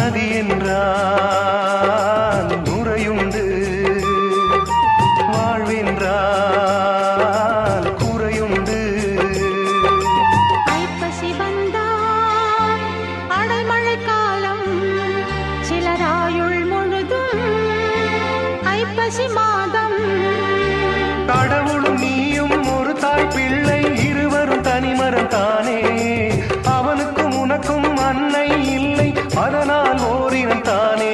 நதி என்றால் நுரையுண்டு, வாழ்வென்றால் குறையுண்டு. ஐப்பசி வந்தால் அடைமழை காலம், சிலராயுள் முழுதும் ஐப்பசி மாதம். கடவுளும் நீயும் ஒரு தாய் பிள்ளை, இருவரும் தனிமரம் தானே. அவனுக்கும் உனக்கும் அன்னை இல்லை, அதனால் ஓரினம் தானே.